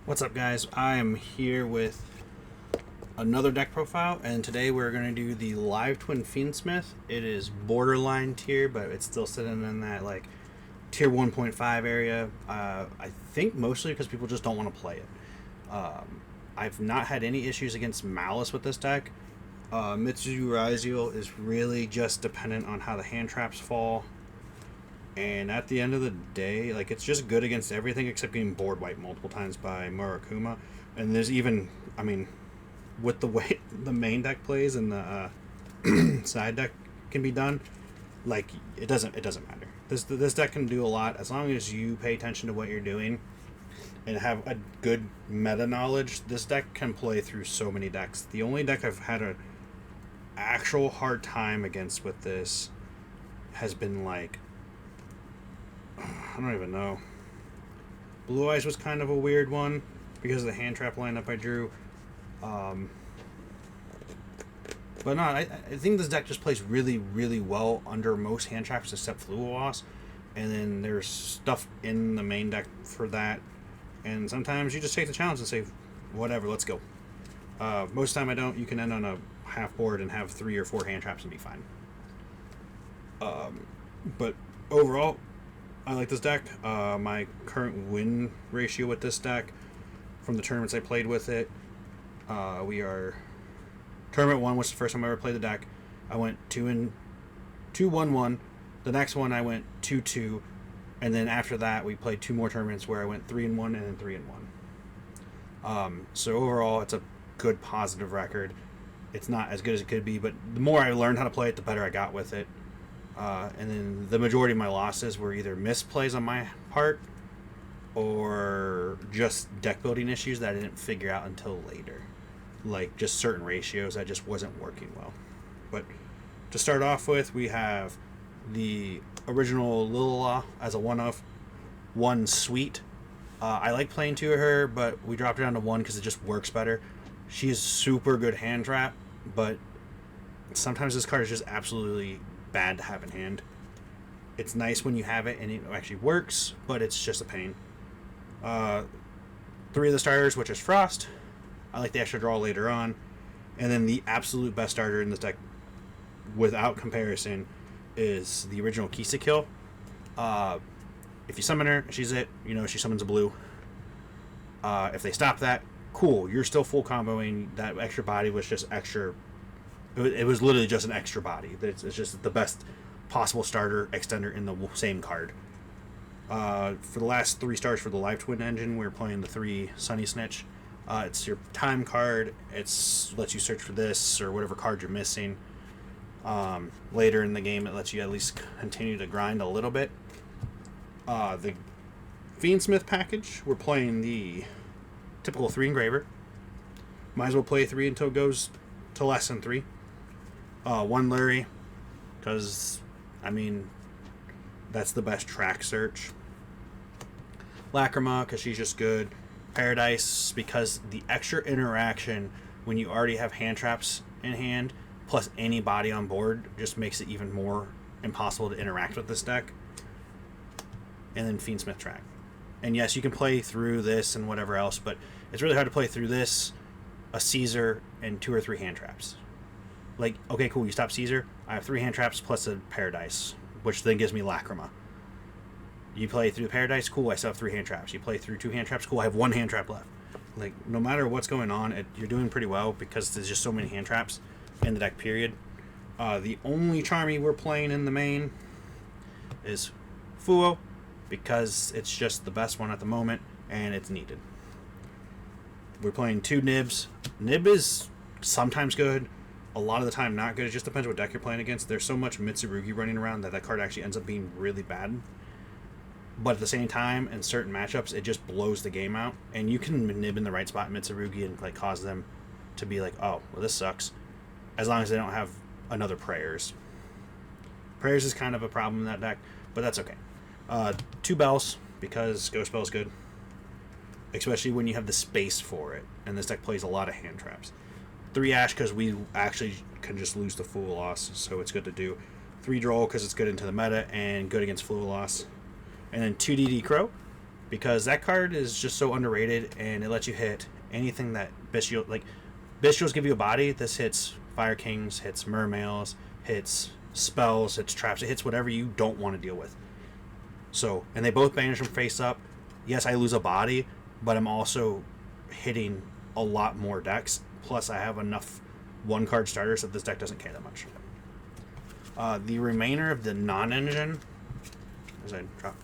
What's up, guys? I am here with another deck profile, and today we're going to do the Live Twin Fiendsmith. It is borderline tier, but it's still sitting in that like tier 1.5 area. I think mostly because people just don't want to play it. I've not had any issues against Malice with this deck. Mitsuyu Raizuel is really just dependent on how the hand traps fall. And at the end of the day, like, it's just good against everything except getting board wiped multiple times by Murakuma. And there's even, I mean, with the way the main deck plays and the side deck can be done, like, it doesn't matter. This deck can do a lot as long as you pay attention to what you're doing and have a good meta knowledge. This deck can play through so many decks. The only deck I've had a actual hard time against with this has been like, I don't even know. Blue Eyes was kind of a weird one because of the hand trap lineup I drew. But no, I think this deck just plays really, really well under most hand traps except Fluid Loss. And then there's stuff in the main deck for that. And sometimes you just take the challenge and say, whatever, let's go. Most of the time I don't. You can end on a half board and have 3 or 4 hand traps and be fine. But overall, I like this deck. My current win ratio with this deck from the tournaments I played with it, we are tournament 1 was the first time I ever played the deck. I went 2-1-1. The next one I went 2-2, and then after that we played 2 more tournaments where I went 3-1 and then 3-1. So overall, it's a good positive record. It's not as good as it could be, but the more I learned how to play it, the better I got with it. And then the majority of my losses were either misplays on my part or just deck building issues that I didn't figure out until later. Like just certain ratios that just wasn't working well. But to start off with, we have the original Lilila as a one-off, 1 sweet. I like playing 2 of her, but we dropped her down to 1 because it just works better. She is super good hand trap, but sometimes this card is just absolutely bad to have in hand. It's nice when you have it and it actually works, but it's just a pain. 3 of the starters, which is Frost. I like the extra draw later on. And then the absolute best starter in this deck, without comparison, is the original Kisa Kill. If you summon her, she's it. You know, she summons a blue. If they stop that, cool. You're still full comboing. That extra body was just extra. It was literally just an extra body. It's just the best possible starter extender in the same card. For the last 3 stars for the Live Twin engine, we're playing the 3 Sunny Snitch. It's your time card. It lets you search for this or whatever card you're missing. Later in the game, it lets you at least continue to grind a little bit. The Fiendsmith package, we're playing the typical 3 engraver. Might as well play 3 until it goes to less than 3. 1 Lurie, because, I mean, that's the best track search. Lacrima, because she's just good. Paradise, because the extra interaction when you already have hand traps in hand, plus any body on board, just makes it even more impossible to interact with this deck. And then Fiendsmith Track. And yes, you can play through this and whatever else, but it's really hard to play through this, a Caesar, and 2 or 3 hand traps. Like, okay, cool, you stop Caesar, I have 3 hand traps plus a Paradise, which then gives me Lacrima. You play through Paradise, cool, I still have 3 hand traps. You play through 2 hand traps, cool, I have 1 hand trap left. Like, no matter what's going on, you're doing pretty well because there's just so many hand traps in the deck, period. The only Charmy we're playing in the main is Fuo, because it's just the best one at the moment, and it's needed. We're playing 2 Nibs. Nib is sometimes good, a lot of the time not good. It just depends what deck you're playing against. There's so much Mitsurugi running around that card actually ends up being really bad. But at the same time, in certain matchups, it just blows the game out. And you can nib in the right spot in Mitsurugi and like cause them to be like, oh, well, this sucks. As long as they don't have another Prayers. Prayers is kind of a problem in that deck, but that's okay. 2 Bells, because Ghost Bell is good. Especially when you have the space for it. And this deck plays a lot of hand traps. 3 Ash, because we actually can just lose the Fluid Loss, so it's good to do. 3 Droll, because it's good into the meta and good against Fluid Loss. And then 2 DD Crow, because that card is just so underrated, and it lets you hit anything that Bestial, like, Bestials give you a body. This hits Fire Kings, hits Mermails, hits spells, hits traps. It hits whatever you don't want to deal with. So, and they both banish from face up. Yes, I lose a body, but I'm also hitting a lot more decks. Plus, I have enough one-card starters that this deck doesn't care that much. The remainder of the non-engine, as I drop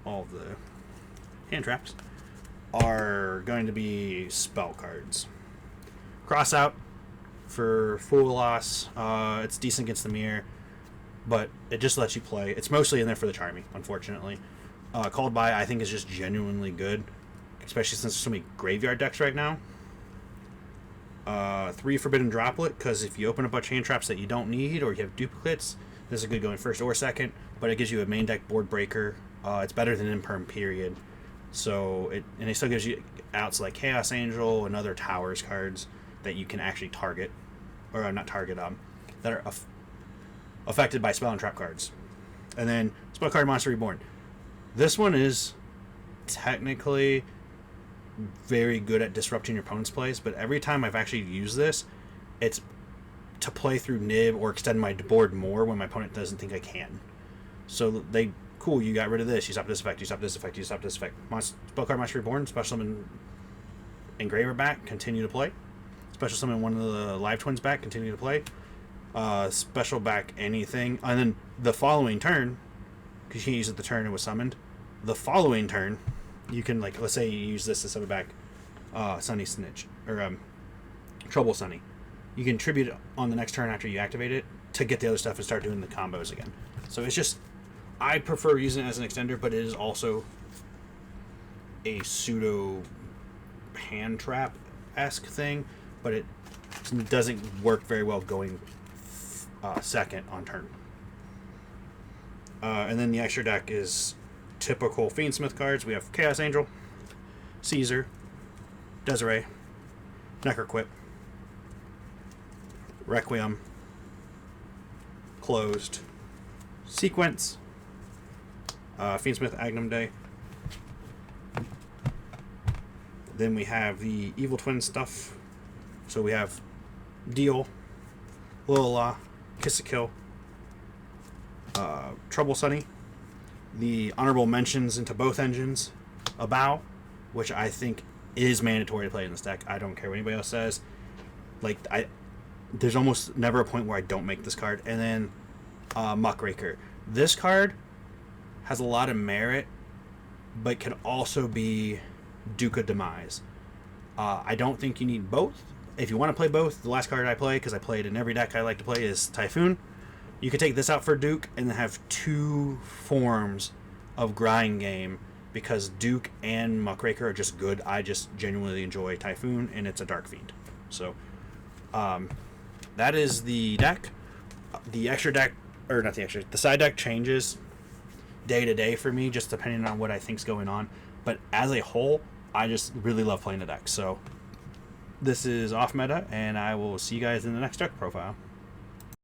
all of the hand traps, are going to be spell cards. Cross out for full loss. It's decent against the mirror, but it just lets you play. It's mostly in there for the Charmy, unfortunately. Called by, I think, is just genuinely good, especially since there's so many graveyard decks right now. 3 Forbidden Droplet, because if you open a bunch of hand traps that you don't need or you have duplicates, this is good going first or second, but it gives you a main deck board breaker. It's better than Imperm, period. So it still gives you outs like Chaos Angel and other Towers cards that you can actually target, or not target, that are affected by spell and trap cards. And then Spell Card Monster Reborn. This one is technically very good at disrupting your opponent's plays, but every time I've actually used this, it's to play through nib or extend my board more when my opponent doesn't think I can. So cool, you got rid of this, you stopped this effect, you stopped this effect, you stopped this effect. Spell Card Monster Reborn, special summon Engraver back, continue to play. Special summon one of the Live Twins back, continue to play. Special back anything. And then the following turn, because you can't use it the turn it was summoned, the following turn, you can, like, let's say you use this to summon back Sunny Snitch, or Trouble Sunny. You can tribute it on the next turn after you activate it to get the other stuff and start doing the combos again. So it's just, I prefer using it as an extender, but it is also a pseudo hand trap-esque thing, but it doesn't work very well going second on turn. And then the extra deck is typical Fiendsmith cards. We have Chaos Angel, Caesar, Desiree, Necroquip, Requiem, Closed, Sequence, Fiendsmith Agnum Day. Then we have the Evil Twin stuff. So we have Deal, Lilila, Kiss a Kill, Trouble Sunny, the honorable mentions into both engines, a Bow, which I think is mandatory to play in this deck. I don't care what anybody else says. Like, there's almost never a point where I don't make this card. And then Muckraker. This card has a lot of merit, but can also be Duke of Demise. I don't think you need both. If you want to play both, the last card I play, because I play it in every deck I like to play, is Typhoon. You could take this out for Duke and then have 2 forms of grind game, because Duke and Muckraker are just good. I just genuinely enjoy Typhoon, and it's a Dark Fiend. So, that is the deck. The extra deck, or not the extra, the side deck changes day to day for me, just depending on what I think's going on. But as a whole, I just really love playing the deck. So, this is Off Meta, and I will see you guys in the next deck profile.